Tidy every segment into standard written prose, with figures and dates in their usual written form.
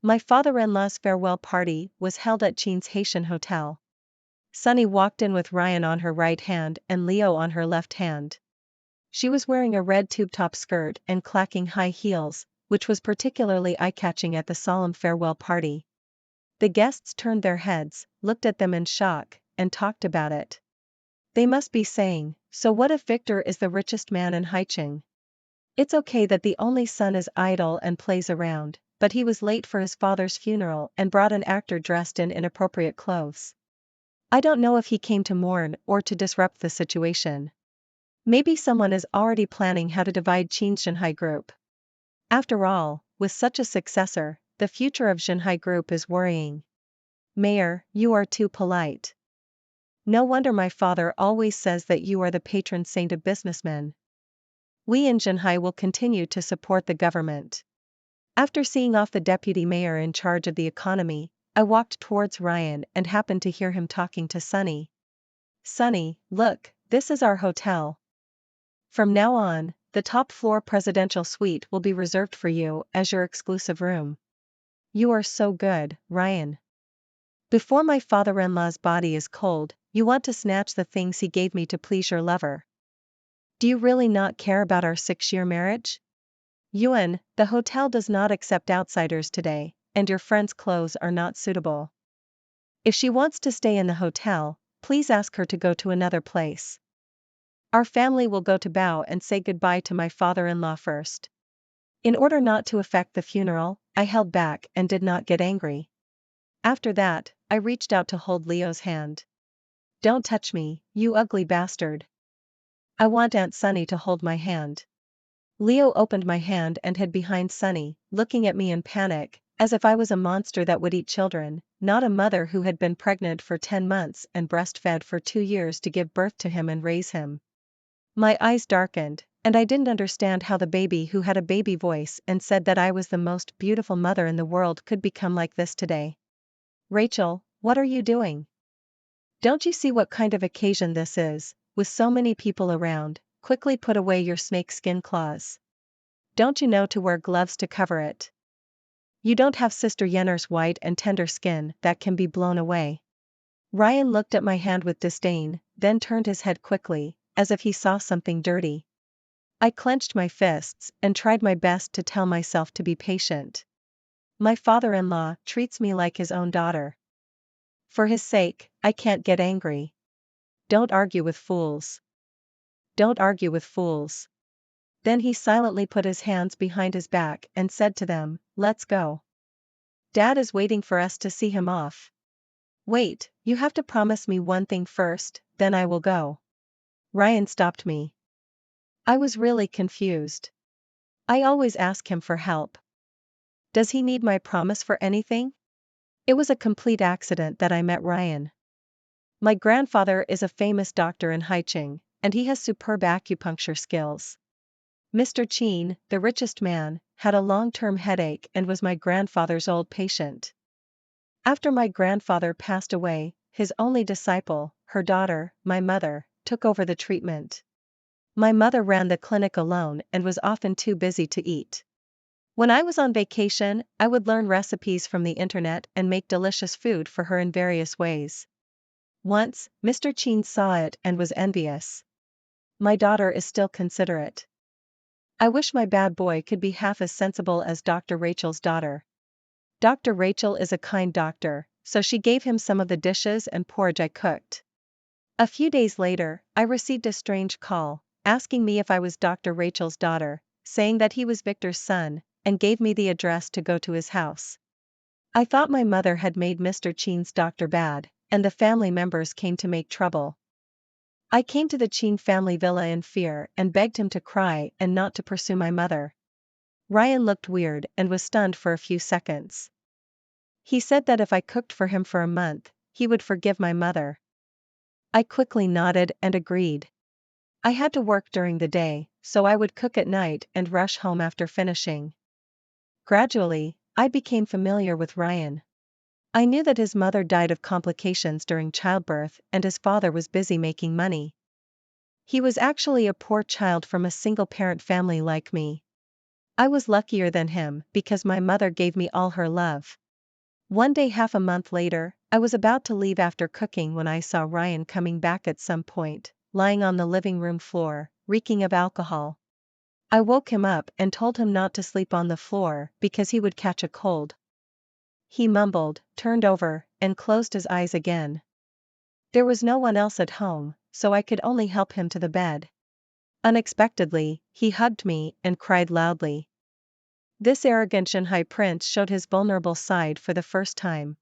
My father-in-law's farewell party was held at Chin's Haitian hotel. Sunny walked in with Ryan on her right hand and Leo on her left hand. She was wearing a red tube-top skirt and clacking high heels, which was particularly eye-catching at the solemn farewell party. The guests turned their heads, looked at them in shock, and talked about it. They must be saying, so what if Victor is the richest man in Haicheng? It's okay that the only son is idle and plays around, but he was late for his father's funeral and brought an actor dressed in inappropriate clothes. I don't know if he came to mourn or to disrupt the situation. Maybe someone is already planning how to divide Qin's Shanghai group. After all, with such a successor, the future of Shanghai group is worrying. Mayor, you are too polite. No wonder my father always says that you are the patron saint of businessmen. We in Shanghai will continue to support the government. After seeing off the deputy mayor in charge of the economy, I walked towards Ryan and happened to hear him talking to Sunny. Sunny, look, this is our hotel. From now on, the top floor presidential suite will be reserved for you as your exclusive room. You are so good, Ryan. Before my father-in-law's body is cold, you want to snatch the things he gave me to please your lover. Do you really not care about our 6-year marriage? Yuan, the hotel does not accept outsiders today, and your friend's clothes are not suitable. If she wants to stay in the hotel, please ask her to go to another place. Our family will go to bow and say goodbye to my father-in-law first. In order not to affect the funeral, I held back and did not get angry. After that, I reached out to hold Leo's hand. Don't touch me, you ugly bastard. I want Aunt Sunny to hold my hand. Leo opened my hand and hid behind Sunny, looking at me in panic, as if I was a monster that would eat children, not a mother who had been pregnant for 10 months and breastfed for 2 years to give birth to him and raise him. My eyes darkened, and I didn't understand how the baby who had a baby voice and said that I was the most beautiful mother in the world could become like this today. Rachel, what are you doing? Don't you see what kind of occasion this is, with so many people around? Quickly put away your snakeskin claws. Don't you know to wear gloves to cover it? You don't have Sister Yenner's white and tender skin that can be blown away. Ryan looked at my hand with disdain, then turned his head quickly, as if he saw something dirty. I clenched my fists and tried my best to tell myself to be patient. My father-in-law treats me like his own daughter. For his sake, I can't get angry. Don't argue with fools. Don't argue with fools. Then he silently put his hands behind his back and said to them, let's go. Dad is waiting for us to see him off. Wait, you have to promise me one thing first, then I will go. Ryan stopped me. I was really confused. I always ask him for help. Does he need my promise for anything? It was a complete accident that I met Ryan. My grandfather is a famous doctor in Haicheng, and he has superb acupuncture skills. Mr. Qin, the richest man, had a long-term headache and was my grandfather's old patient. After my grandfather passed away, his only disciple, her daughter, my mother, took over the treatment. My mother ran the clinic alone and was often too busy to eat. When I was on vacation, I would learn recipes from the internet and make delicious food for her in various ways. Once, Mr. Qin saw it and was envious. My daughter is still considerate. I wish my bad boy could be half as sensible as Dr. Rachel's daughter. Dr. Rachel is a kind doctor, so she gave him some of the dishes and porridge I cooked. A few days later, I received a strange call, asking me if I was Dr. Rachel's daughter, saying that he was Victor's son, and gave me the address to go to his house. I thought my mother had made Mr. Qin's doctor bad, and the family members came to make trouble. I came to the Qin family villa in fear and begged him to cry and not to pursue my mother. Ryan looked weird and was stunned for a few seconds. He said that if I cooked for him for a month, he would forgive my mother. I quickly nodded and agreed. I had to work during the day, so I would cook at night and rush home after finishing. Gradually, I became familiar with Ryan. I knew that his mother died of complications during childbirth and his father was busy making money. He was actually a poor child from a single-parent family like me. I was luckier than him because my mother gave me all her love. One day half a month later, I was about to leave after cooking when I saw Ryan coming back at some point, lying on the living room floor, reeking of alcohol. I woke him up and told him not to sleep on the floor because he would catch a cold. He mumbled, turned over, and closed his eyes again. There was no one else at home, so I could only help him to the bed. Unexpectedly, he hugged me and cried loudly. This arrogant Shanghai prince showed his vulnerable side for the first time.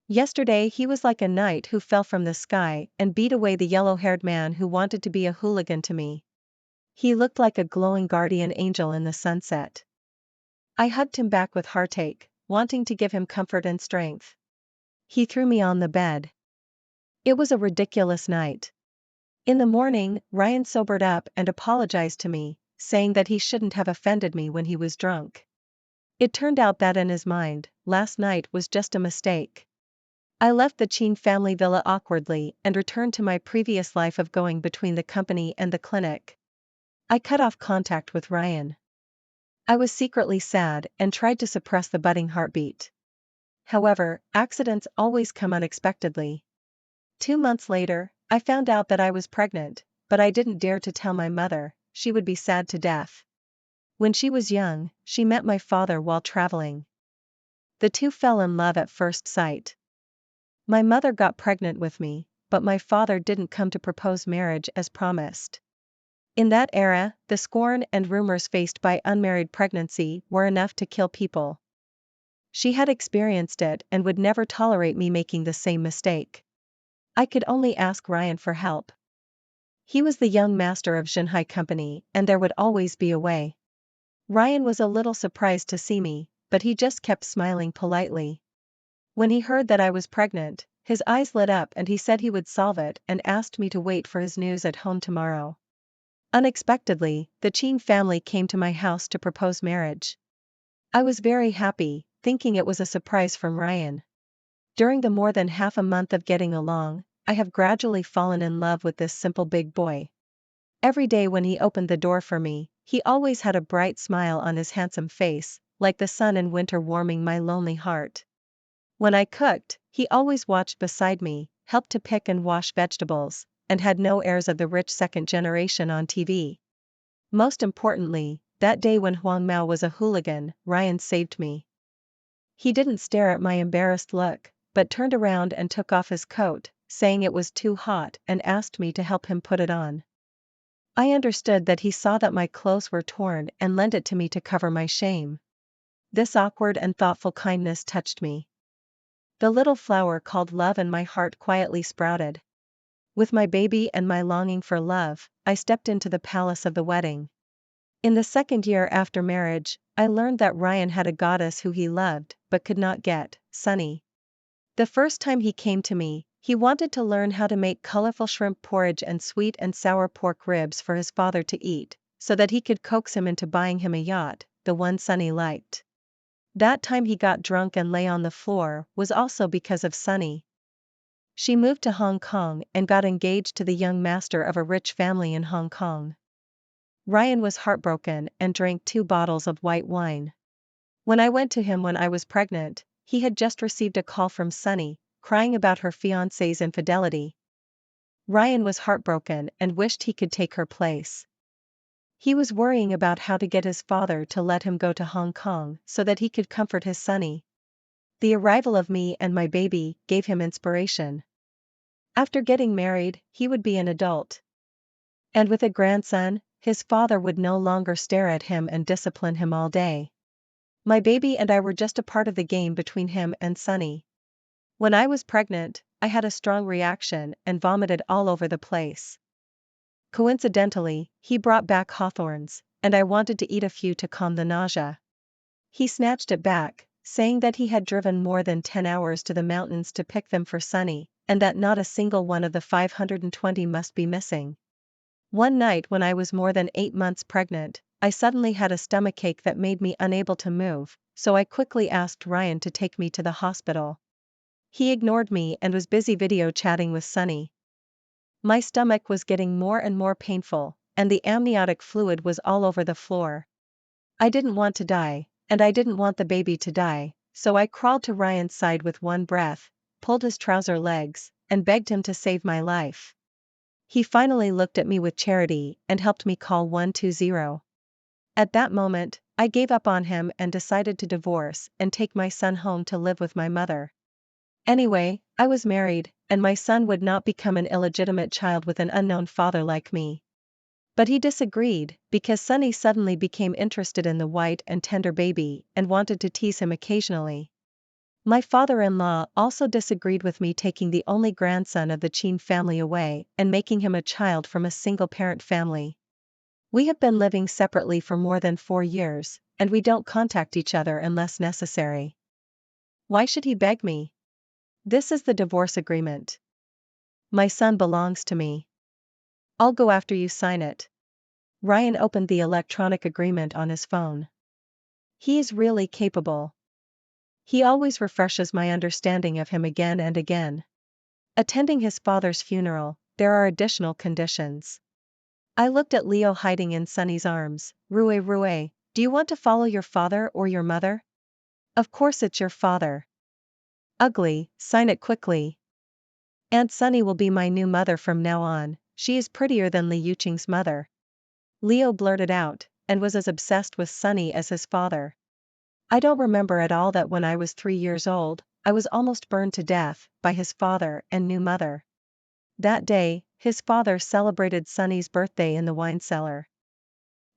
Yesterday he was like a knight who fell from the sky and beat away the yellow-haired man who wanted to be a hooligan to me. He looked like a glowing guardian angel in the sunset. I hugged him back with heartache, wanting to give him comfort and strength. He threw me on the bed. It was a ridiculous night. In the morning, Ryan sobered up and apologized to me, saying that he shouldn't have offended me when he was drunk. It turned out that in his mind, last night was just a mistake. I left the Chin family villa awkwardly and returned to my previous life of going between the company and the clinic. I cut off contact with Ryan. I was secretly sad and tried to suppress the budding heartbeat. However, accidents always come unexpectedly. 2 months later, I found out that I was pregnant, but I didn't dare to tell my mother, she would be sad to death. When she was young, she met my father while traveling. The two fell in love at first sight. My mother got pregnant with me, but my father didn't come to propose marriage as promised. In that era, the scorn and rumors faced by unmarried pregnancy were enough to kill people. She had experienced it and would never tolerate me making the same mistake. I could only ask Ryan for help. He was the young master of Shanghai Company, and there would always be a way. Ryan was a little surprised to see me, but he just kept smiling politely. When he heard that I was pregnant, his eyes lit up and he said he would solve it and asked me to wait for his news at home tomorrow. Unexpectedly, the Chin family came to my house to propose marriage. I was very happy, thinking it was a surprise from Ryan. During the more than half a month of getting along, I have gradually fallen in love with this simple big boy. Every day when he opened the door for me, he always had a bright smile on his handsome face, like the sun in winter warming my lonely heart. When I cooked, he always watched beside me, helped to pick and wash vegetables, and had no airs of the rich second generation on TV. Most importantly, that day when Huang Mao was a hooligan, Ryan saved me. He didn't stare at my embarrassed look, but turned around and took off his coat, saying it was too hot and asked me to help him put it on. I understood that he saw that my clothes were torn and lent it to me to cover my shame. This awkward and thoughtful kindness touched me. The little flower called love in my heart quietly sprouted. With my baby and my longing for love, I stepped into the palace of the wedding. In the second year after marriage, I learned that Ryan had a goddess who he loved, but could not get, Sunny. The first time he came to me, he wanted to learn how to make colorful shrimp porridge and sweet and sour pork ribs for his father to eat, so that he could coax him into buying him a yacht, the one Sunny liked. That time he got drunk and lay on the floor was also because of Sunny. She moved to Hong Kong and got engaged to the young master of a rich family in Hong Kong. Ryan was heartbroken and drank 2 bottles of white wine. When I went to him when I was pregnant, he had just received a call from Sunny, crying about her fiancé's infidelity. Ryan was heartbroken and wished he could take her place. He was worrying about how to get his father to let him go to Hong Kong so that he could comfort his Sunny. The arrival of me and my baby gave him inspiration. After getting married, he would be an adult. And with a grandson, his father would no longer stare at him and discipline him all day. My baby and I were just a part of the game between him and Sunny. When I was pregnant, I had a strong reaction and vomited all over the place. Coincidentally, he brought back hawthorns, and I wanted to eat a few to calm the nausea. He snatched it back, saying that he had driven more than 10 hours to the mountains to pick them for Sunny, and that not a single one of the 520 must be missing. One night when I was more than 8 months pregnant, I suddenly had a stomachache that made me unable to move, so I quickly asked Ryan to take me to the hospital. He ignored me and was busy video chatting with Sunny. My stomach was getting more and more painful, and the amniotic fluid was all over the floor. I didn't want to die, and I didn't want the baby to die, so I crawled to Ryan's side with one breath, pulled his trouser legs, and begged him to save my life. He finally looked at me with charity and helped me call 120. At that moment, I gave up on him and decided to divorce and take my son home to live with my mother. Anyway, I was married, and my son would not become an illegitimate child with an unknown father like me. But he disagreed, because Sonny suddenly became interested in the white and tender baby and wanted to tease him occasionally. My father-in-law also disagreed with me taking the only grandson of the Chin family away and making him a child from a single-parent family. We have been living separately for more than 4 years, and we don't contact each other unless necessary. Why should he beg me? This is the divorce agreement. My son belongs to me. I'll go after you sign it. Ryan opened the electronic agreement on his phone. He is really capable. He always refreshes my understanding of him again and again. Attending his father's funeral, there are additional conditions. I looked at Leo hiding in Sonny's arms. Rue, do you want to follow your father or your mother? Of course it's your father. Ugly, sign it quickly. Aunt Sunny will be my new mother from now on, she is prettier than Li Yuqing's mother. Leo blurted out, and was as obsessed with Sunny as his father. I don't remember at all that when I was 3 years old, I was almost burned to death by his father and new mother. That day, his father celebrated Sunny's birthday in the wine cellar.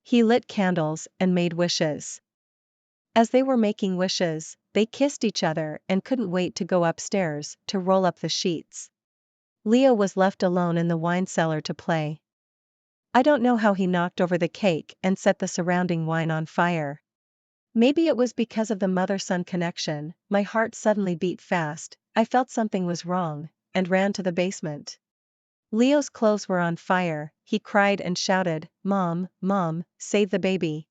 He lit candles and made wishes. As they were making wishes, they kissed each other and couldn't wait to go upstairs to roll up the sheets. Leo was left alone in the wine cellar to play. I don't know how he knocked over the cake and set the surrounding wine on fire. Maybe it was because of the mother-son connection. My heart suddenly beat fast, I felt something was wrong, and ran to the basement. Leo's clothes were on fire, he cried and shouted, "Mom, Mom, save the baby."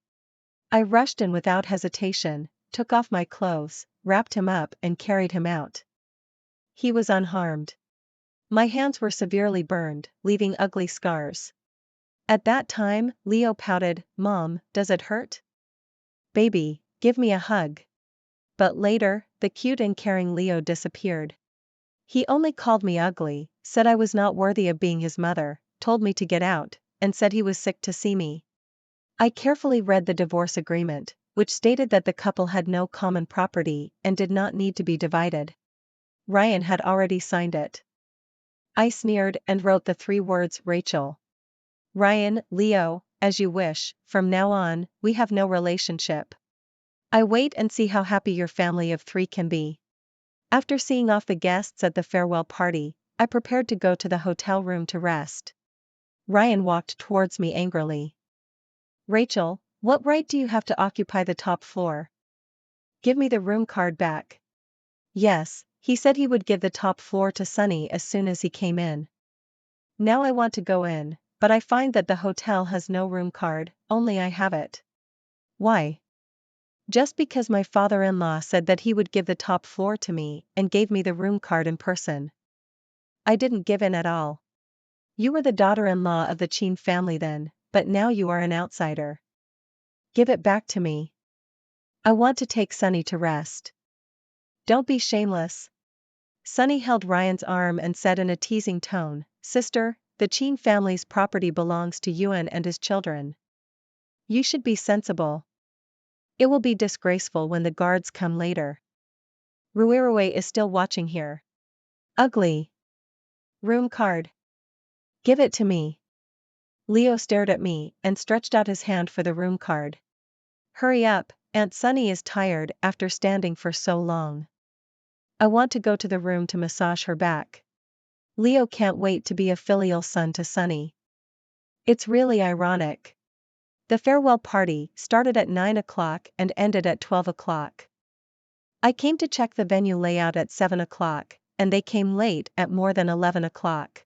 I rushed in without hesitation, took off my clothes, wrapped him up and carried him out. He was unharmed. My hands were severely burned, leaving ugly scars. At that time, Leo pouted, "Mom, does it hurt? Baby, give me a hug." But later, the cute and caring Leo disappeared. He only called me ugly, said I was not worthy of being his mother, told me to get out, and said he was sick to see me. I carefully read the divorce agreement, which stated that the couple had no common property and did not need to be divided. Ryan had already signed it. I sneered and wrote the 3 words Rachel. Ryan, Leo, as you wish, from now on, we have no relationship. I wait and see how happy your family of 3 can be. After seeing off the guests at the farewell party, I prepared to go to the hotel room to rest. Ryan walked towards me angrily. Rachel, what right do you have to occupy the top floor? Give me the room card back. Yes, he said he would give the top floor to Sunny as soon as he came in. Now I want to go in, but I find that the hotel has no room card, only I have it. Why? Just because my father-in-law said that he would give the top floor to me and gave me the room card in person. I didn't give in at all. You were the daughter-in-law of the Chin family then, but now you are an outsider. Give it back to me. I want to take Sunny to rest. Don't be shameless. Sunny held Ryan's arm and said in a teasing tone, Sister, the Chin family's property belongs to Yuan and his children. You should be sensible. It will be disgraceful when the guards come later. Ruirue is still watching here. Ugly. Room card. Give it to me. Leo stared at me and stretched out his hand for the room card. Hurry up, Aunt Sunny is tired after standing for so long. I want to go to the room to massage her back. Leo can't wait to be a filial son to Sunny. It's really ironic. The farewell party started at 9 o'clock and ended at 12 o'clock. I came to check the venue layout at 7 o'clock, and they came late at more than 11 o'clock.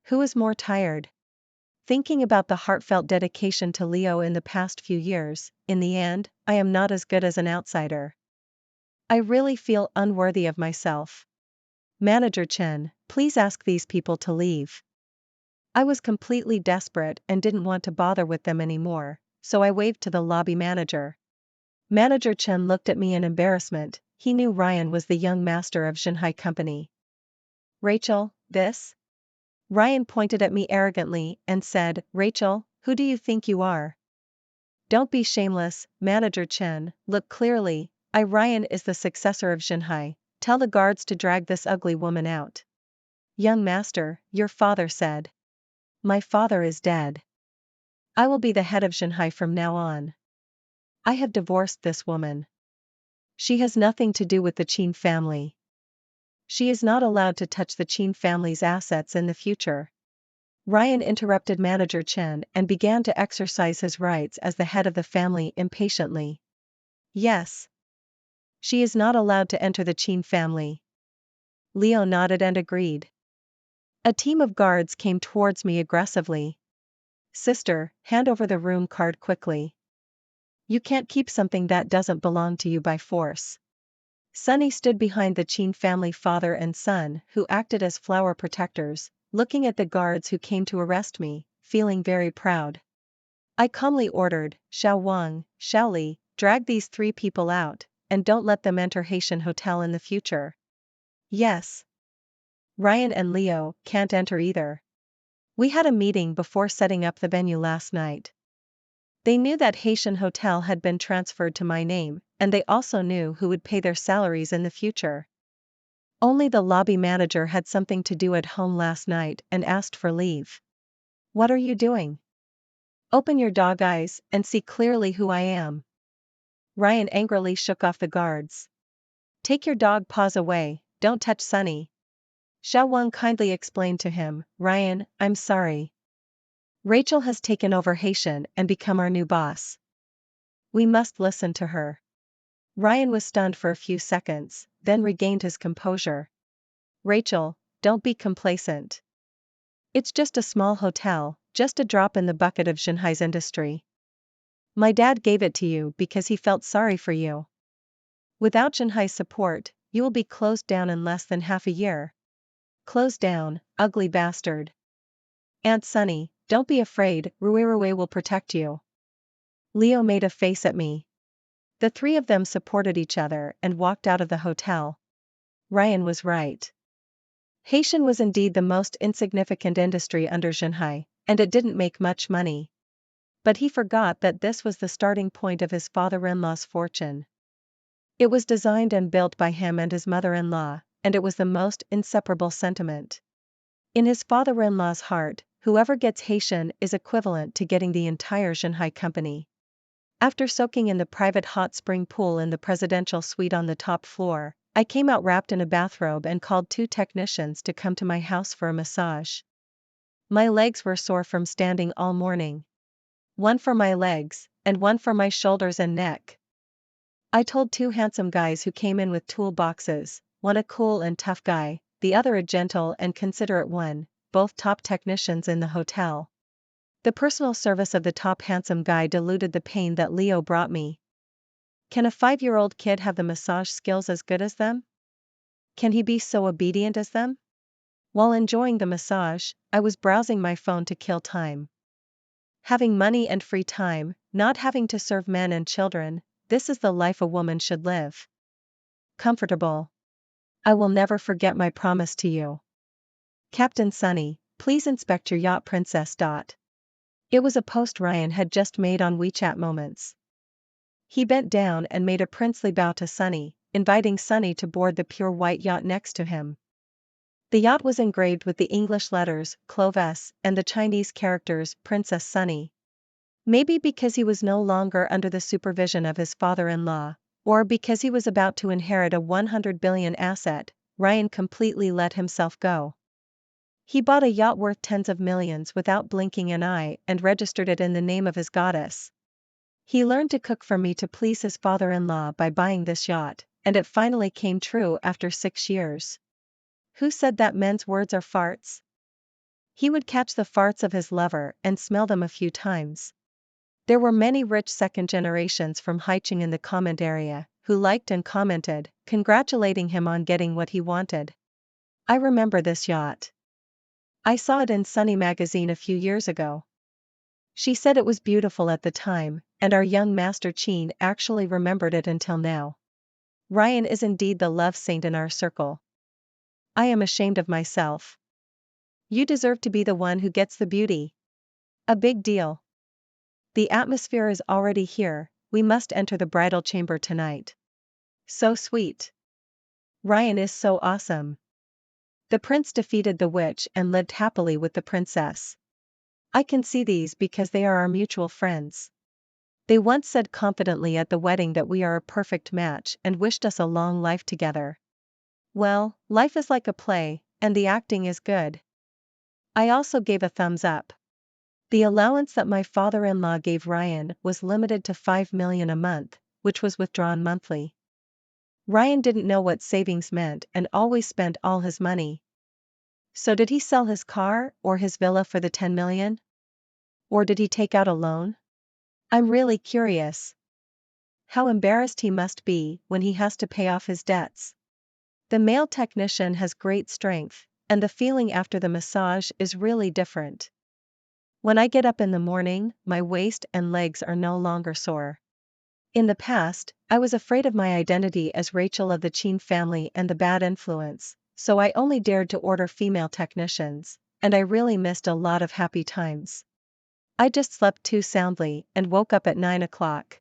Who is more tired? Thinking about the heartfelt dedication to Leo in the past few years, in the end, I am not as good as an outsider. I really feel unworthy of myself. Manager Chen, please ask these people to leave. I was completely desperate and didn't want to bother with them anymore, so I waved to the lobby manager. Manager Chen looked at me in embarrassment. He knew Ryan was the young master of Shanghai Company. Rachel, this? Ryan pointed at me arrogantly and said, Rachel, who do you think you are? Don't be shameless, Manager Chen, look clearly, Ryan is the successor of Shanghai. Tell the guards to drag this ugly woman out. Young master, your father said. My father is dead. I will be the head of Shanghai from now on. I have divorced this woman. She has nothing to do with the Qin family. She is not allowed to touch the Qin family's assets in the future. Ryan interrupted Manager Chen and began to exercise his rights as the head of the family impatiently. Yes. She is not allowed to enter the Qin family. Leo nodded and agreed. A team of guards came towards me aggressively. Sister, hand over the room card quickly. You can't keep something that doesn't belong to you by force. Sunny stood behind the Qin family father and son who acted as flower protectors, looking at the guards who came to arrest me, feeling very proud. I calmly ordered, Xiao Wang, Xiao Li, drag these 3 people out, and don't let them enter Haitian Hotel in the future. Yes. Ryan and Leo can't enter either. We had a meeting before setting up the venue last night. They knew that Haitian Hotel had been transferred to my name, and they also knew who would pay their salaries in the future. Only the lobby manager had something to do at home last night and asked for leave. What are you doing? Open your dog eyes and see clearly who I am. Ryan angrily shook off the guards. Take your dog paws away, don't touch Sunny. Xiao Wang kindly explained to him, Ryan, I'm sorry. Rachel has taken over Haitian and become our new boss. We must listen to her. Ryan was stunned for a few seconds, then regained his composure. Rachel, don't be complacent. It's just a small hotel, just a drop in the bucket of Shanghai's industry. My dad gave it to you because he felt sorry for you. Without Shanghai's support, you will be closed down in less than half a year. Closed down, ugly bastard. Aunt Sunny, don't be afraid, Ruirue will protect you. Leo made a face at me. The 3 of them supported each other and walked out of the hotel. Ryan was right. Haitian was indeed the most insignificant industry under Shanghai, and it didn't make much money. But he forgot that this was the starting point of his father-in-law's fortune. It was designed and built by him and his mother-in-law, and it was the most inseparable sentiment. In his father-in-law's heart, whoever gets Haitian is equivalent to getting the entire Shanghai Company. After soaking in the private hot spring pool in the presidential suite on the top floor, I came out wrapped in a bathrobe and called 2 technicians to come to my house for a massage. My legs were sore from standing all morning. One for my legs, and one for my shoulders and neck. I told 2 handsome guys who came in with toolboxes, one a cool and tough guy, the other a gentle and considerate one, both top technicians in the hotel. The personal service of the top handsome guy diluted the pain that Leo brought me. Can a 5-year-old kid have the massage skills as good as them? Can he be so obedient as them? While enjoying the massage, I was browsing my phone to kill time. Having money and free time, not having to serve men and children, this is the life a woman should live. Comfortable. I will never forget my promise to you. Captain Sunny, please inspect your yacht Princess. It was a post Ryan had just made on WeChat Moments. He bent down and made a princely bow to Sunny, inviting Sunny to board the pure white yacht next to him. The yacht was engraved with the English letters, Clovis, and the Chinese characters, Princess Sunny. Maybe because he was no longer under the supervision of his father-in-law, or because he was about to inherit a 100 billion asset, Ryan completely let himself go. He bought a yacht worth tens of millions without blinking an eye and registered it in the name of his goddess. He learned to cook for me to please his father-in-law by buying this yacht, and it finally came true after 6 years. Who said that men's words are farts? He would catch the farts of his lover and smell them a few times. There were many rich second generations from Haicheng in the comment area, who liked and commented, congratulating him on getting what he wanted. I remember this yacht. I saw it in Sunny magazine a few years ago. She said it was beautiful at the time, and our young Master Qin actually remembered it until now. Ryan is indeed the love saint in our circle. I am ashamed of myself. You deserve to be the one who gets the beauty. A big deal. The atmosphere is already here, we must enter the bridal chamber tonight. So sweet. Ryan is so awesome. The prince defeated the witch and lived happily with the princess. I can see these because they are our mutual friends. They once said confidently at the wedding that we are a perfect match and wished us a long life together. Well, life is like a play, and the acting is good. I also gave a thumbs up. The allowance that my father-in-law gave Ryan was limited to $5 million a month, which was withdrawn monthly. Ryan didn't know what savings meant and always spent all his money. So did he sell his car or his villa for the $10 million? Or did he take out a loan? I'm really curious. How embarrassed he must be when he has to pay off his debts. The male technician has great strength, and the feeling after the massage is really different. When I get up in the morning, my waist and legs are no longer sore. In the past, I was afraid of my identity as Rachel of the Qin family and the bad influence, so I only dared to order female technicians, and I really missed a lot of happy times. I just slept too soundly and woke up at 9 o'clock.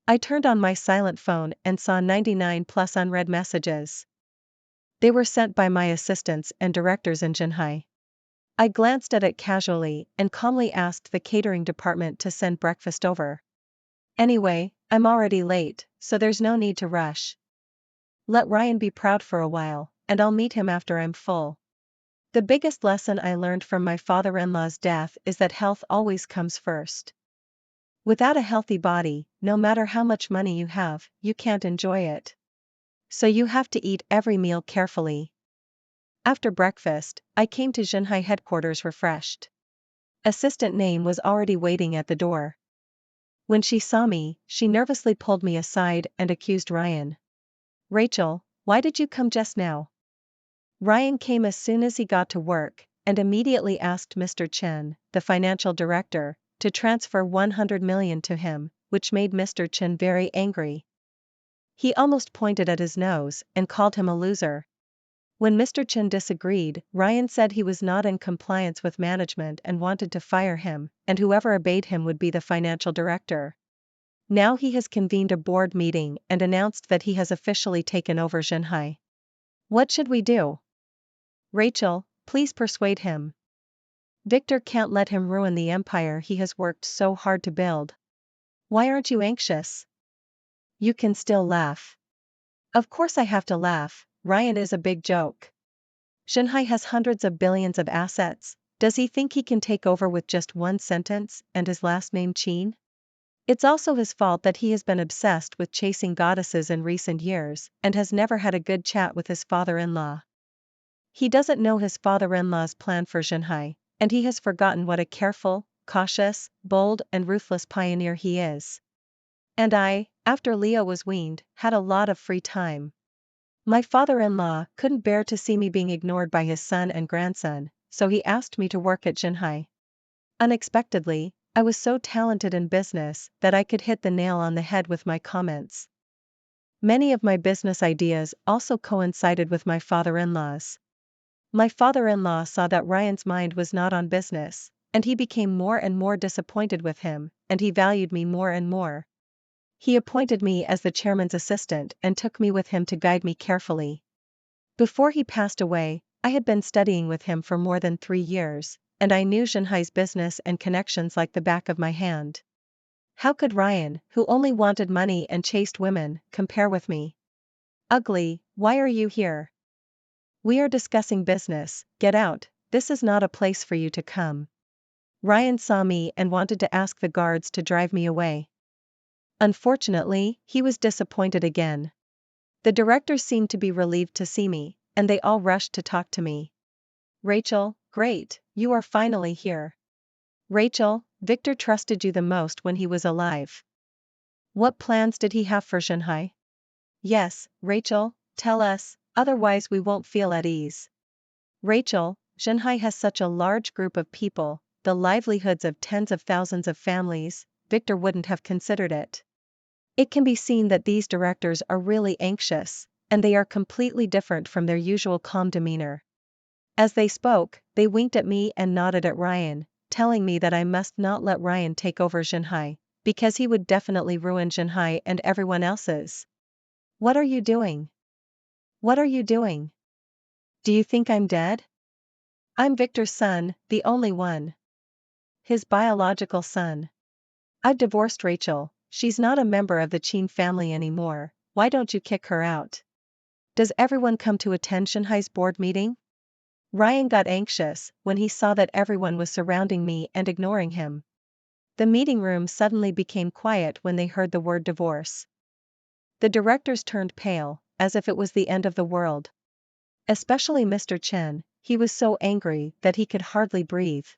I turned on my silent phone and saw 99 plus unread messages. They were sent by my assistants and directors in Shanghai. I glanced at it casually and calmly asked the catering department to send breakfast over. Anyway, I'm already late, so there's no need to rush. Let Ryan be proud for a while, and I'll meet him after I'm full. The biggest lesson I learned from my father-in-law's death is that health always comes first. Without a healthy body, no matter how much money you have, you can't enjoy it. So you have to eat every meal carefully. After breakfast, I came to Shanghai headquarters refreshed. Assistant Name was already waiting at the door. When she saw me, she nervously pulled me aside and accused Ryan. Rachel, why did you come just now? Ryan came as soon as he got to work, and immediately asked Mr. Chen, the financial director, to transfer 100 million to him, which made Mr. Chen very angry. He almost pointed at his nose and called him a loser. When Mr. Chen disagreed, Ryan said he was not in compliance with management and wanted to fire him, and whoever obeyed him would be the financial director. Now he has convened a board meeting and announced that he has officially taken over Shanghai. What should we do? Rachel, please persuade him. Victor can't let him ruin the empire he has worked so hard to build. Why aren't you anxious? You can still laugh. Of course I have to laugh, Ryan is a big joke. Shanghai has hundreds of billions of assets. Does he think he can take over with just one sentence and his last name Qin? It's also his fault that he has been obsessed with chasing goddesses in recent years and has never had a good chat with his father-in-law. He doesn't know his father-in-law's plan for Shanghai, and he has forgotten what a careful, cautious, bold and ruthless pioneer he is. And I, after Leo was weaned, had a lot of free time. My father-in-law couldn't bear to see me being ignored by his son and grandson, so he asked me to work at Shanghai. Unexpectedly, I was so talented in business that I could hit the nail on the head with my comments. Many of my business ideas also coincided with my father-in-law's. My father-in-law saw that Ryan's mind was not on business, and he became more and more disappointed with him, and he valued me more and more. He appointed me as the chairman's assistant and took me with him to guide me carefully. Before he passed away, I had been studying with him for more than 3 years, and I knew Shanghai's business and connections like the back of my hand. How could Ryan, who only wanted money and chased women, compare with me? Ugly, why are you here? We are discussing business, get out, this is not a place for you to come. Ryan saw me and wanted to ask the guards to drive me away. Unfortunately, he was disappointed again. The directors seemed to be relieved to see me, and they all rushed to talk to me. Rachel, great, you are finally here. Rachel, Victor trusted you the most when he was alive. What plans did he have for Shanghai? Yes, Rachel, tell us, otherwise we won't feel at ease. Rachel, Shanghai has such a large group of people, the livelihoods of tens of thousands of families, Victor wouldn't have considered it. It can be seen that these directors are really anxious, and they are completely different from their usual calm demeanor. As they spoke, they winked at me and nodded at Ryan, telling me that I must not let Ryan take over Shanghai, because he would definitely ruin Shanghai and everyone else's. What are you doing? What are you doing? Do you think I'm dead? I'm Victor's son, the only one. His biological son. I've divorced Rachel, she's not a member of the Qin family anymore, why don't you kick her out? Does everyone come to attend Shanghai's board meeting? Ryan got anxious when he saw that everyone was surrounding me and ignoring him. The meeting room suddenly became quiet when they heard the word divorce. The directors turned pale, as if it was the end of the world. Especially Mr. Chen, he was so angry that he could hardly breathe.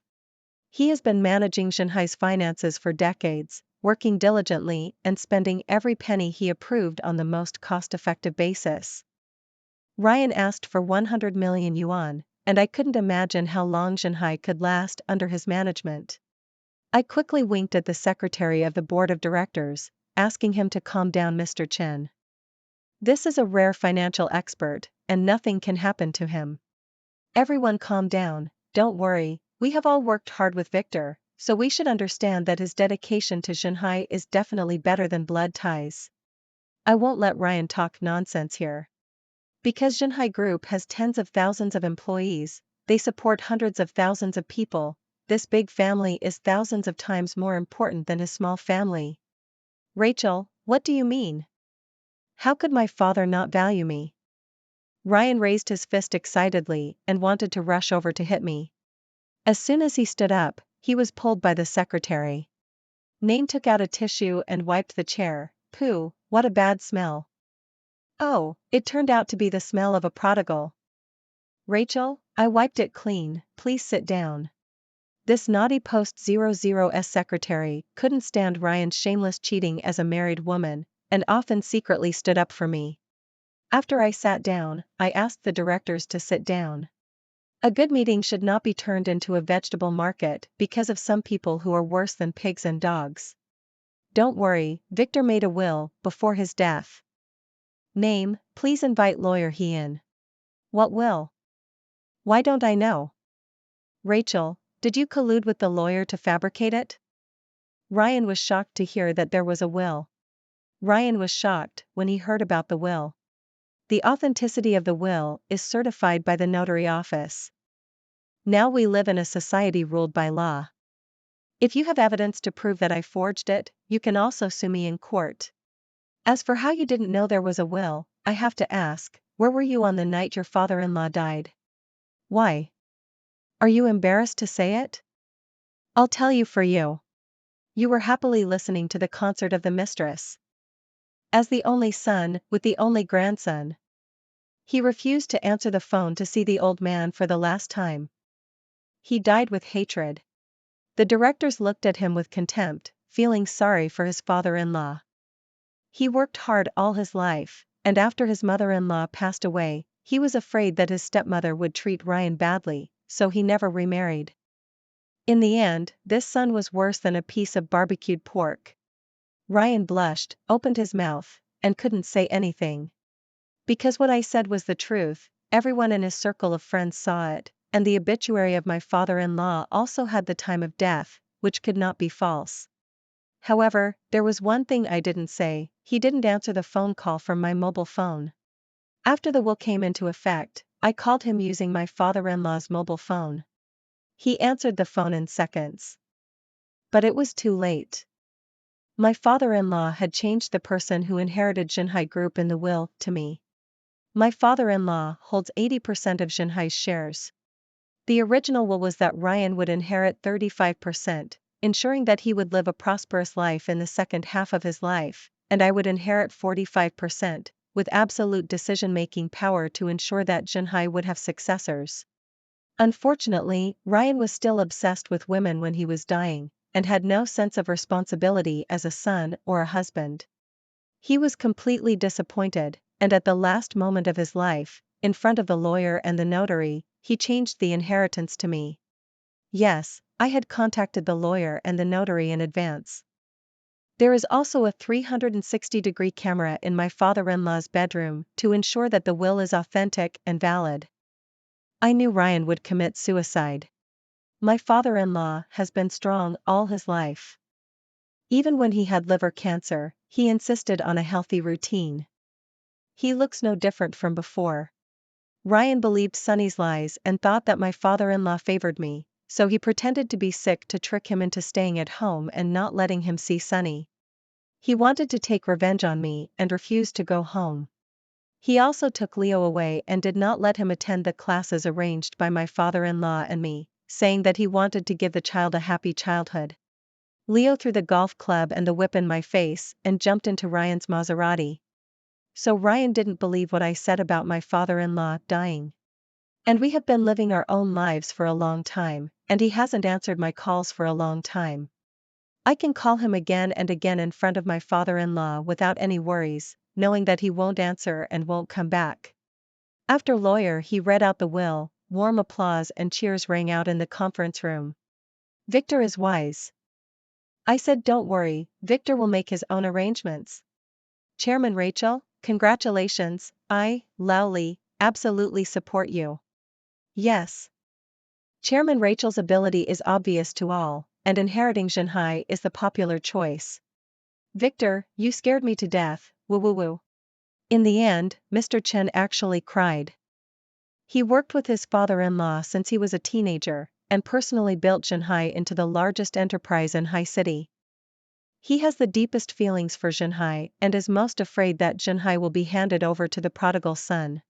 He has been managing Shanghai's finances for decades, working diligently and spending every penny he approved on the most cost-effective basis. Ryan asked for 100 million yuan, and I couldn't imagine how long Shanghai could last under his management. I quickly winked at the secretary of the board of directors, asking him to calm down Mr. Chen. This is a rare financial expert, and nothing can happen to him. Everyone calm down, don't worry, we have all worked hard with Victor, so we should understand that his dedication to Shanghai is definitely better than blood ties. I won't let Ryan talk nonsense here. Because Shanghai Group has tens of thousands of employees, they support hundreds of thousands of people, this big family is thousands of times more important than his small family. Rachel, what do you mean? How could my father not value me? Ryan raised his fist excitedly and wanted to rush over to hit me. As soon as he stood up, he was pulled by the secretary. Nain took out a tissue and wiped the chair. Pooh, what a bad smell. Oh, it turned out to be the smell of a prodigal. Rachel, I wiped it clean, please sit down. This naughty post-00s secretary couldn't stand Ryan's shameless cheating as a married woman, and often secretly stood up for me. After I sat down, I asked the directors to sit down. A good meeting should not be turned into a vegetable market because of some people who are worse than pigs and dogs. Don't worry, Victor made a will before his death. Name, please invite lawyer He in. What will? Why don't I know? Rachel, did you collude with the lawyer to fabricate it? Ryan was shocked to hear that there was a will. Ryan was shocked when he heard about the will. The authenticity of the will is certified by the notary office. Now we live in a society ruled by law. If you have evidence to prove that I forged it, you can also sue me in court. As for how you didn't know there was a will, I have to ask, where were you on the night your father-in-law died? Why? Are you embarrassed to say it? I'll tell you for you. You were happily listening to the concert of the mistress. As the only son, with the only grandson. He refused to answer the phone to see the old man for the last time. He died with hatred. The directors looked at him with contempt, feeling sorry for his father-in-law. He worked hard all his life, and after his mother-in-law passed away, he was afraid that his stepmother would treat Ryan badly, so he never remarried. In the end, this son was worse than a piece of barbecued pork. Ryan blushed, opened his mouth, and couldn't say anything. Because what I said was the truth, everyone in his circle of friends saw it, and the obituary of my father-in-law also had the time of death, which could not be false. However, there was one thing I didn't say, he didn't answer the phone call from my mobile phone. After the will came into effect, I called him using my father-in-law's mobile phone. He answered the phone in seconds. But it was too late. My father-in-law had changed the person who inherited Shanghai Group in the will to me. My father-in-law holds 80% of Shanghai's shares. The original will was that Ryan would inherit 35%, ensuring that he would live a prosperous life in the second half of his life, and I would inherit 45%, with absolute decision-making power to ensure that Shanghai would have successors. Unfortunately, Ryan was still obsessed with women when he was dying, and had no sense of responsibility as a son or a husband. He was completely disappointed, and at the last moment of his life, in front of the lawyer and the notary, he changed the inheritance to me. Yes, I had contacted the lawyer and the notary in advance. There is also a 360-degree camera in my father-in-law's bedroom to ensure that the will is authentic and valid. I knew Ryan would commit suicide. My father-in-law has been strong all his life. Even when he had liver cancer, he insisted on a healthy routine. He looks no different from before. Ryan believed Sonny's lies and thought that my father-in-law favored me, so he pretended to be sick to trick him into staying at home and not letting him see Sonny. He wanted to take revenge on me and refused to go home. He also took Leo away and did not let him attend the classes arranged by my father-in-law and me, saying that he wanted to give the child a happy childhood. Leo threw the golf club and the whip in my face and jumped into Ryan's Maserati. So Ryan didn't believe what I said about my father-in-law dying. And we have been living our own lives for a long time, and he hasn't answered my calls for a long time. I can call him again and again in front of my father-in-law without any worries, knowing that he won't answer and won't come back. After lawyer he read out the will, warm applause and cheers rang out in the conference room. Victor is wise. I said don't worry, Victor will make his own arrangements. Chairman Rachel, congratulations, I, Lowly, absolutely support you. Yes. Chairman Rachel's ability is obvious to all, and inheriting Jinhai is the popular choice. Victor, you scared me to death, woo woo woo. In the end, Mr. Chen actually cried. He worked with his father-in-law since he was a teenager, and personally built Jinhai into the largest enterprise in Hai City. He has the deepest feelings for Jinhai and is most afraid that Jinhai will be handed over to the prodigal son.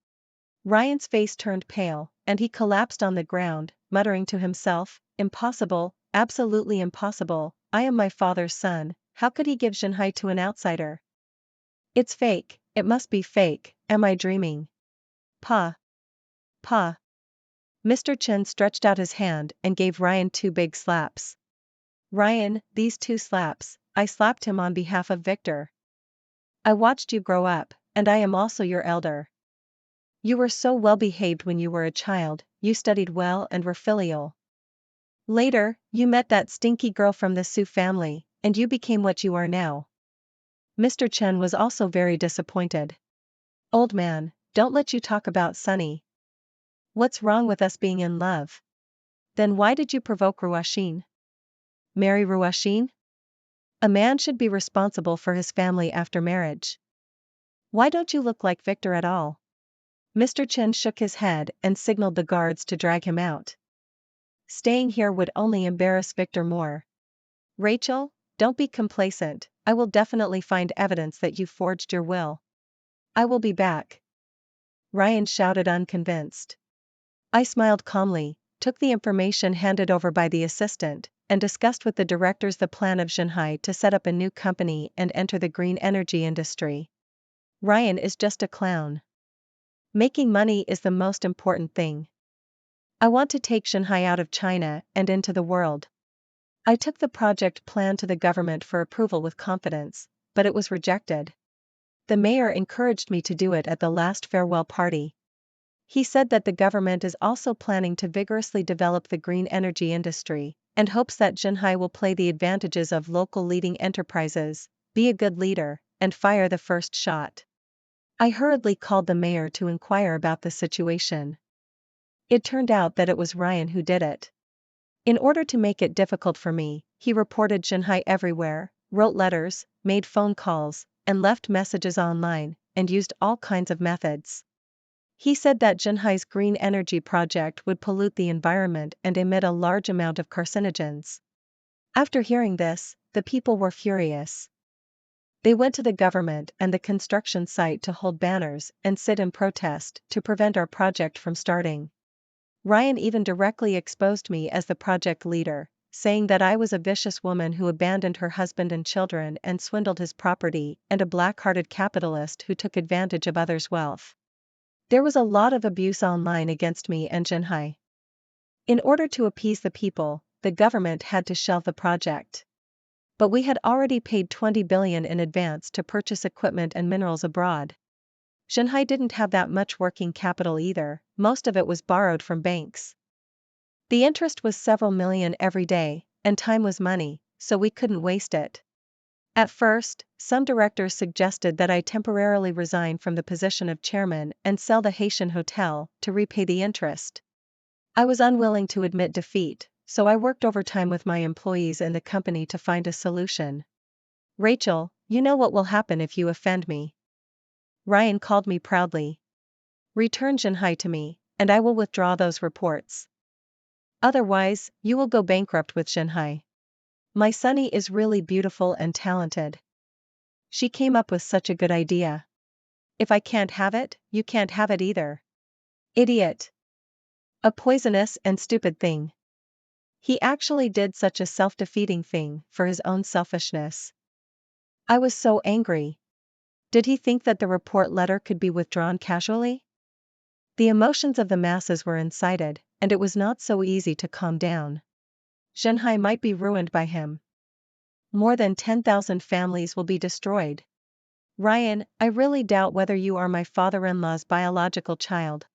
Ryan's face turned pale, and he collapsed on the ground, muttering to himself, impossible, absolutely impossible, I am my father's son, how could he give Jinhai to an outsider? It's fake, it must be fake, am I dreaming? Pa. Pa. Mr. Chen stretched out his hand and gave Ryan 2 big slaps. Ryan, these 2 slaps, I slapped him on behalf of Victor. I watched you grow up, and I am also your elder. You were so well behaved when you were a child, you studied well and were filial. Later, you met that stinky girl from the Su family, and you became what you are now. Mr. Chen was also very disappointed. Old man, don't let you talk about Sunny. What's wrong with us being in love? Then why did you provoke Ruashin? Marry Ruashin? A man should be responsible for his family after marriage. Why don't you look like Victor at all? Mr. Chen shook his head and signaled the guards to drag him out. Staying here would only embarrass Victor more. Rachel, don't be complacent, I will definitely find evidence that you forged your will. I will be back. Ryan shouted unconvinced. I smiled calmly, took the information handed over by the assistant, and discussed with the directors the plan of Jinhai to set up a new company and enter the green energy industry. Ryan is just a clown. Making money is the most important thing. I want to take Jinhai out of China and into the world. I took the project plan to the government for approval with confidence, but it was rejected. The mayor encouraged me to do it at the last farewell party. He said that the government is also planning to vigorously develop the green energy industry, and hopes that Jinhai will play the advantages of local leading enterprises, be a good leader, and fire the first shot. I hurriedly called the mayor to inquire about the situation. It turned out that it was Ryan who did it. In order to make it difficult for me, he reported Jinhai everywhere, wrote letters, made phone calls, and left messages online, and used all kinds of methods. He said that Jinhai's green energy project would pollute the environment and emit a large amount of carcinogens. After hearing this, the people were furious. They went to the government and the construction site to hold banners and sit in protest to prevent our project from starting. Ryan even directly exposed me as the project leader, saying that I was a vicious woman who abandoned her husband and children and swindled his property, and a black-hearted capitalist who took advantage of others' wealth. There was a lot of abuse online against me and Jinhai. In order to appease the people, the government had to shelve the project. But we had already paid 20 billion in advance to purchase equipment and minerals abroad. Jinhai didn't have that much working capital either, most of it was borrowed from banks. The interest was several million every day, and time was money, so we couldn't waste it. At first, some directors suggested that I temporarily resign from the position of chairman and sell the Haitian hotel to repay the interest. I was unwilling to admit defeat, so I worked overtime with my employees and the company to find a solution. Rachel, you know what will happen if you offend me. Ryan called me proudly. Return Jinhai to me, and I will withdraw those reports. Otherwise, you will go bankrupt with Jinhai. My Sunny is really beautiful and talented. She came up with such a good idea. If I can't have it, you can't have it either. Idiot. A poisonous and stupid thing. He actually did such a self-defeating thing for his own selfishness. I was so angry. Did he think that the report letter could be withdrawn casually? The emotions of the masses were incited, and it was not so easy to calm down. Shanghai might be ruined by him. More than 10,000 families will be destroyed. Ryan, I really doubt whether you are my father-in-law's biological child.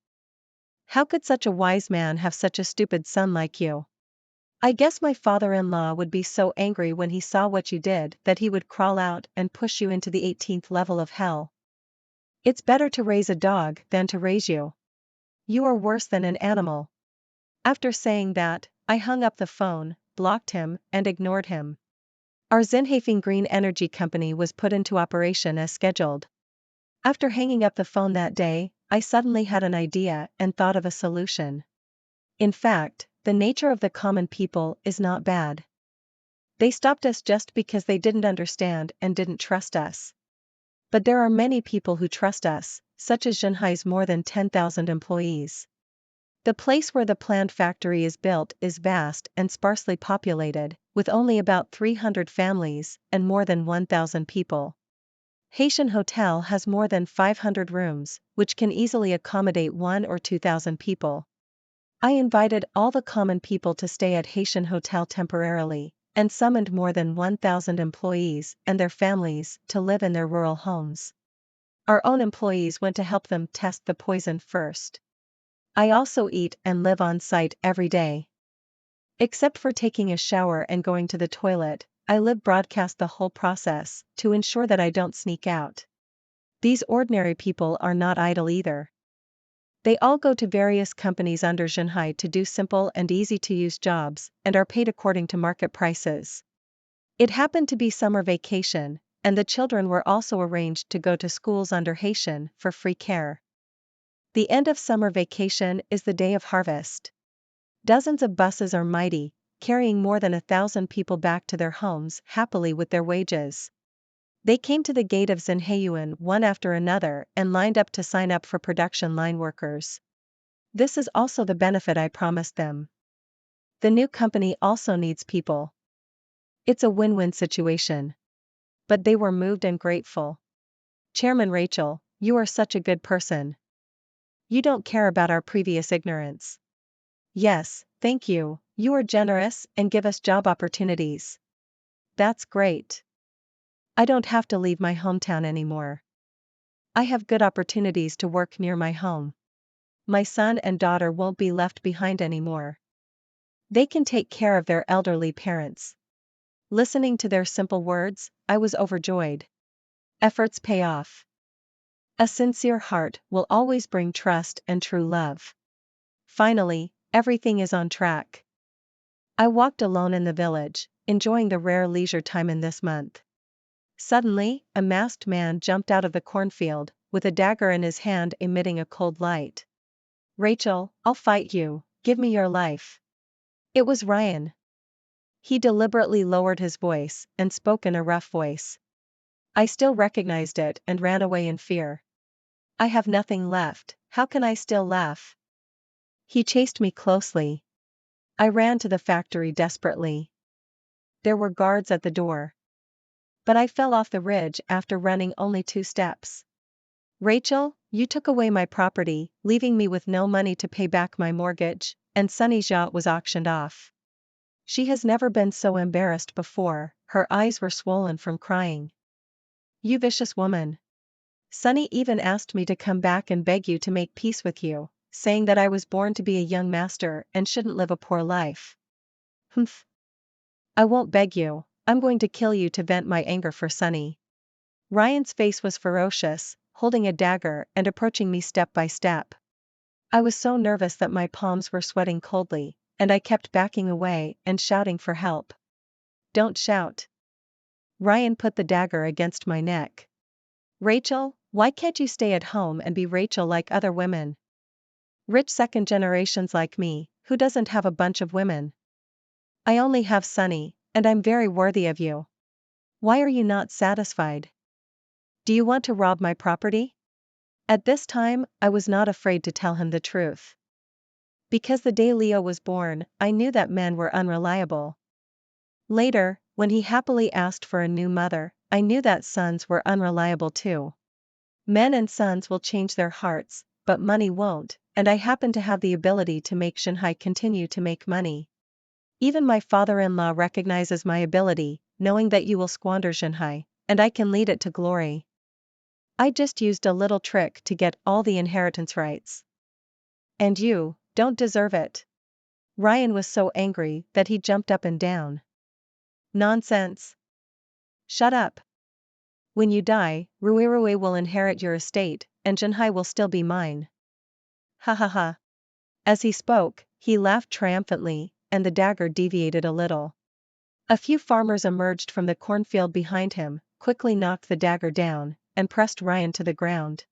How could such a wise man have such a stupid son like you? I guess my father-in-law would be so angry when he saw what you did that he would crawl out and push you into the 18th level of hell. It's better to raise a dog than to raise you. You are worse than an animal. After saying that, I hung up the phone, blocked him, and ignored him. Our Zinhafen Green Energy Company was put into operation as scheduled. After hanging up the phone that day, I suddenly had an idea and thought of a solution. In fact, the nature of the common people is not bad. They stopped us just because they didn't understand and didn't trust us. But there are many people who trust us, such as Jinhai's more than 10,000 employees. The place where the planned factory is built is vast and sparsely populated, with only about 300 families and more than 1,000 people. Haitian Hotel has more than 500 rooms, which can easily accommodate 1 or 2,000 people. I invited all the common people to stay at Haitian Hotel temporarily, and summoned more than 1,000 employees and their families to live in their rural homes. Our own employees went to help them test the poison first. I also eat and live on site every day. Except for taking a shower and going to the toilet, I live broadcast the whole process to ensure that I don't sneak out. These ordinary people are not idle either. They all go to various companies under Jinhai to do simple and easy-to-use jobs and are paid according to market prices. It happened to be summer vacation, and the children were also arranged to go to schools under Haitian for free care. The end of summer vacation is the day of harvest. Dozens of buses are mighty, carrying more than 1,000 people back to their homes happily with their wages. They came to the gate of Zinhayuan one after another and lined up to sign up for production line workers. This is also the benefit I promised them. The new company also needs people. It's a win-win situation. But they were moved and grateful. Chairman Rachel, you are such a good person. You don't care about our previous ignorance. Yes, thank you, you are generous and give us job opportunities. That's great. I don't have to leave my hometown anymore. I have good opportunities to work near my home. My son and daughter won't be left behind anymore. They can take care of their elderly parents. Listening to their simple words, I was overjoyed. Efforts pay off. A sincere heart will always bring trust and true love. Finally, everything is on track. I walked alone in the village, enjoying the rare leisure time in this month. Suddenly, a masked man jumped out of the cornfield, with a dagger in his hand emitting a cold light. Rachel, I'll fight you, give me your life. It was Ryan. He deliberately lowered his voice and spoke in a rough voice. I still recognized it and ran away in fear. I have nothing left, how can I still laugh? He chased me closely. I ran to the factory desperately. There were guards at the door. But I fell off the ridge after running only 2 steps. Rachel, you took away my property, leaving me with no money to pay back my mortgage, and Sunny's yacht was auctioned off. She has never been so embarrassed before, her eyes were swollen from crying. You vicious woman. Sunny even asked me to come back and beg you to make peace with you, saying that I was born to be a young master and shouldn't live a poor life. Humph. I won't beg you, I'm going to kill you to vent my anger for Sunny. Ryan's face was ferocious, holding a dagger and approaching me step by step. I was so nervous that my palms were sweating coldly, and I kept backing away and shouting for help. Don't shout. Ryan put the dagger against my neck. Rachel, why can't you stay at home and be Rachel like other women? Rich second generations like me, who doesn't have a bunch of women? I only have Sunny, and I'm very worthy of you. Why are you not satisfied? Do you want to rob my property? At this time, I was not afraid to tell him the truth. Because the day Leo was born, I knew that men were unreliable. Later, when he happily asked for a new mother, I knew that sons were unreliable too. Men and sons will change their hearts, but money won't, and I happen to have the ability to make Shanghai continue to make money. Even my father-in-law recognizes my ability, knowing that you will squander Shanghai, and I can lead it to glory. I just used a little trick to get all the inheritance rights. And you don't deserve it. Ryan was so angry that he jumped up and down. Nonsense. Shut up. When you die, Ruirui will inherit your estate, and Shanghai will still be mine. Ha ha ha. As he spoke, he laughed triumphantly, and the dagger deviated a little. A few farmers emerged from the cornfield behind him, quickly knocked the dagger down, and pressed Ryan to the ground.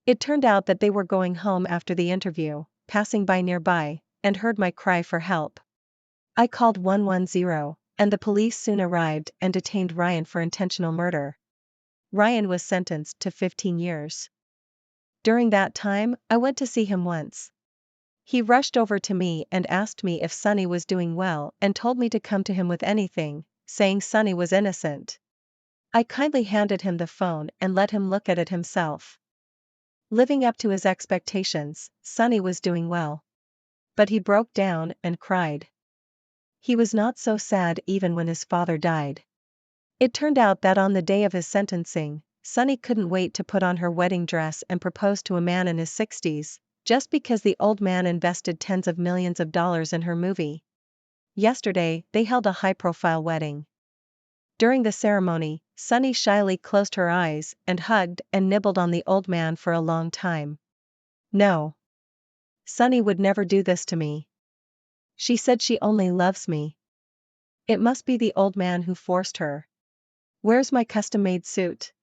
It turned out that they were going home after the interview, passing by nearby, and heard my cry for help. I called 110, and the police soon arrived and detained Ryan for intentional murder. Ryan was sentenced to 15 years. During that time, I went to see him once. He rushed over to me and asked me if Sunny was doing well and told me to come to him with anything, saying Sunny was innocent. I kindly handed him the phone and let him look at it himself. Living up to his expectations, Sunny was doing well. But he broke down and cried. He was not so sad even when his father died. It turned out that on the day of his sentencing, Sunny couldn't wait to put on her wedding dress and propose to a man in his 60s, just because the old man invested tens of millions of dollars in her movie. Yesterday, they held a high-profile wedding. During the ceremony, Sunny shyly closed her eyes and hugged and nibbled on the old man for a long time. No. Sunny would never do this to me. She said she only loves me. It must be the old man who forced her. Where's my custom-made suit?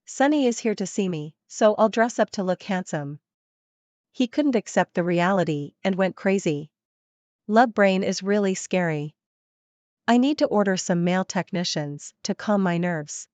Sunny is here to see me, so I'll dress up to look handsome. He couldn't accept the reality and went crazy. Love brain is really scary. I need to order some male technicians to calm my nerves.